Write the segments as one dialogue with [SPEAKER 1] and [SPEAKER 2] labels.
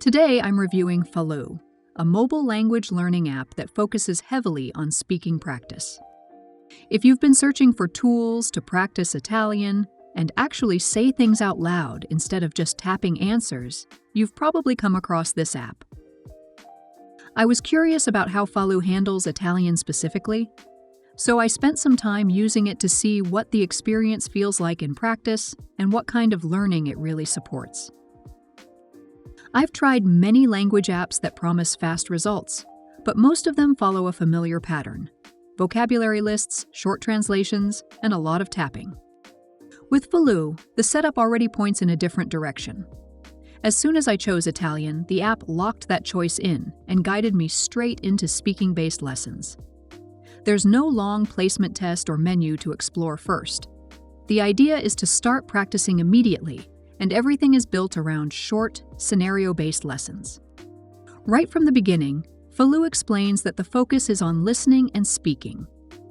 [SPEAKER 1] Today I'm reviewing Falou, a mobile language learning app that focuses heavily on speaking practice. If you've been searching for tools to practice Italian and actually say things out loud instead of just tapping answers, you've probably come across this app. I was curious about how Falou handles Italian specifically, so I spent some time using it to see what the experience feels like in practice and what kind of learning it really supports. I've tried many language apps that promise fast results, but most of them follow a familiar pattern: vocabulary lists, short translations, and a lot of tapping. With Falou, the setup already points in a different direction. As soon as I chose Italian, the app locked that choice in and guided me straight into speaking-based lessons. There's no long placement test or menu to explore first. The idea is to start practicing immediately, and everything is built around short, scenario-based lessons. Right from the beginning, Falou explains that the focus is on listening and speaking,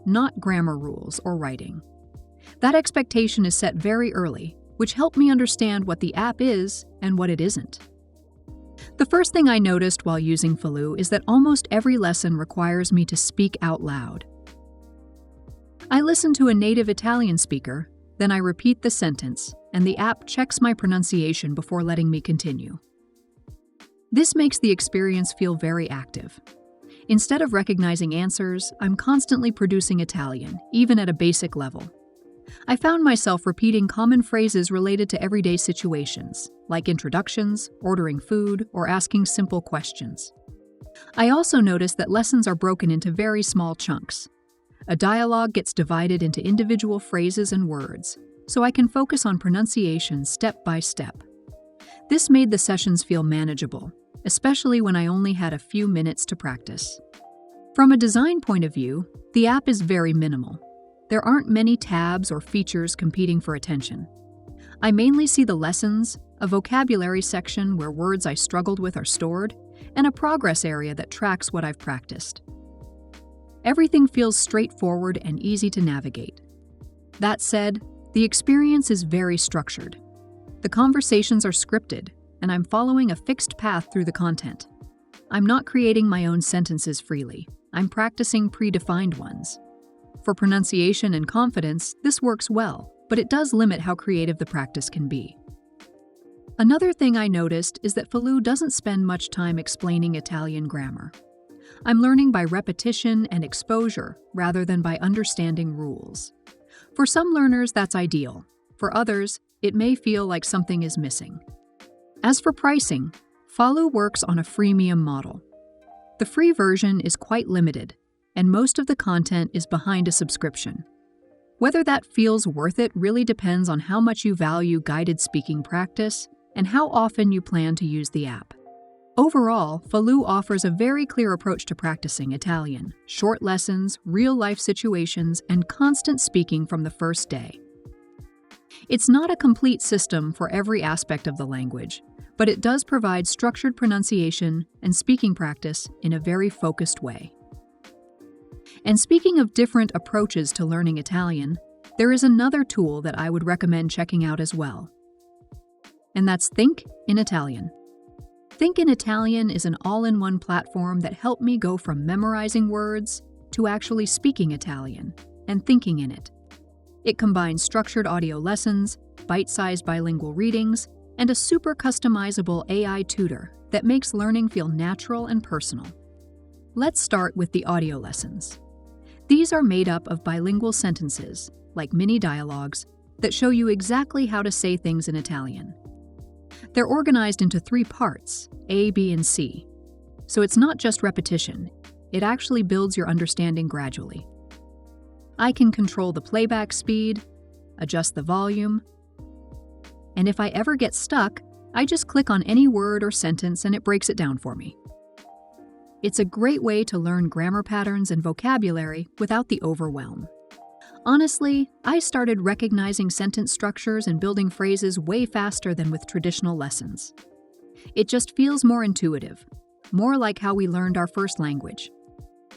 [SPEAKER 1] not grammar rules or writing. That expectation is set very early, which helped me understand what the app is and what it isn't. The first thing I noticed while using Falou is that almost every lesson requires me to speak out loud. I listen to a native Italian speaker, then I repeat the sentence, and the app checks my pronunciation before letting me continue. This makes the experience feel very active. Instead of recognizing answers, I'm constantly producing Italian, even at a basic level. I found myself repeating common phrases related to everyday situations, like introductions, ordering food, or asking simple questions. I also noticed that lessons are broken into very small chunks. A dialogue gets divided into individual phrases and words, so I can focus on pronunciation step by step. This made the sessions feel manageable, especially when I only had a few minutes to practice. From a design point of view, the app is very minimal. There aren't many tabs or features competing for attention. I mainly see the lessons, a vocabulary section where words I struggled with are stored, and a progress area that tracks what I've practiced. Everything feels straightforward and easy to navigate. That said, the experience is very structured. The conversations are scripted, and I'm following a fixed path through the content. I'm not creating my own sentences freely. I'm practicing predefined ones. For pronunciation and confidence, this works well, but it does limit how creative the practice can be. Another thing I noticed is that Falou doesn't spend much time explaining Italian grammar. I'm learning by repetition and exposure rather than by understanding rules. For some learners, that's ideal. For others, it may feel like something is missing. As for pricing, Falou works on a freemium model. The free version is quite limited, and most of the content is behind a subscription. Whether that feels worth it really depends on how much you value guided speaking practice and how often you plan to use the app. Overall, Falou offers a very clear approach to practicing Italian: short lessons, real-life situations, and constant speaking from the first day. It's not a complete system for every aspect of the language, but it does provide structured pronunciation and speaking practice in a very focused way. And speaking of different approaches to learning Italian, there is another tool that I would recommend checking out as well. And that's Think in Italian. Think in Italian is an all-in-one platform that helped me go from memorizing words to actually speaking Italian and thinking in it. It combines structured audio lessons, bite-sized bilingual readings, and a super customizable AI tutor that makes learning feel natural and personal. Let's start with the audio lessons. These are made up of bilingual sentences, like mini dialogues, that show you exactly how to say things in Italian. They're organized into 3 parts, A, B, and C. So it's not just repetition, it actually builds your understanding gradually. I can control the playback speed, adjust the volume, and if I ever get stuck, I just click on any word or sentence and it breaks it down for me. It's a great way to learn grammar patterns and vocabulary without the overwhelm. Honestly, I started recognizing sentence structures and building phrases way faster than with traditional lessons. It just feels more intuitive, more like how we learned our first language.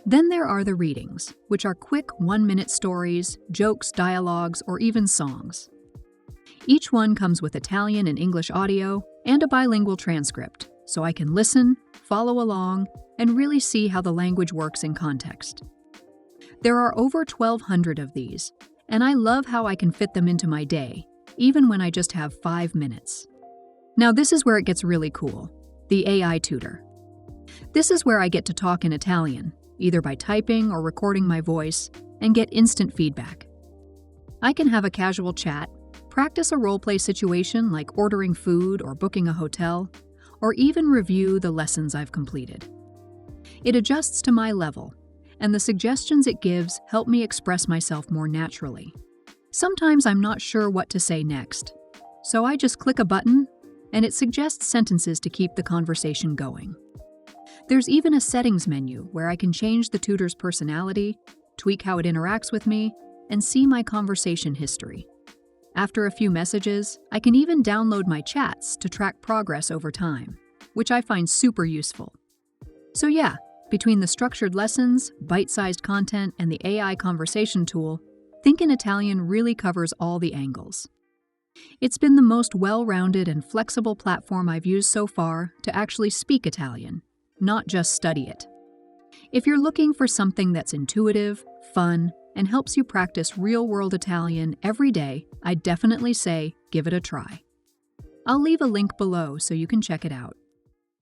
[SPEAKER 1] Then there are the readings, which are quick 1-minute stories, jokes, dialogues, or even songs. Each one comes with Italian and English audio and a bilingual transcript, so I can listen, follow along, and really see how the language works in context. There are over 1,200 of these, and I love how I can fit them into my day, even when I just have 5 minutes. Now this is where it gets really cool, the AI tutor. This is where I get to talk in Italian, either by typing or recording my voice, and get instant feedback. I can have a casual chat, practice a role-play situation like ordering food or booking a hotel, or even review the lessons I've completed. It adjusts to my level, and the suggestions it gives help me express myself more naturally. Sometimes I'm not sure what to say next, so I just click a button, and it suggests sentences to keep the conversation going. There's even a settings menu where I can change the tutor's personality, tweak how it interacts with me, and see my conversation history. After a few messages, I can even download my chats to track progress over time, which I find super useful. So yeah, between the structured lessons, bite-sized content, and the AI conversation tool, Think in Italian really covers all the angles. It's been the most well-rounded and flexible platform I've used so far to actually speak Italian, not just study it. If you're looking for something that's intuitive, fun, and helps you practice real-world Italian every day, I'd definitely say give it a try. I'll leave a link below so you can check it out.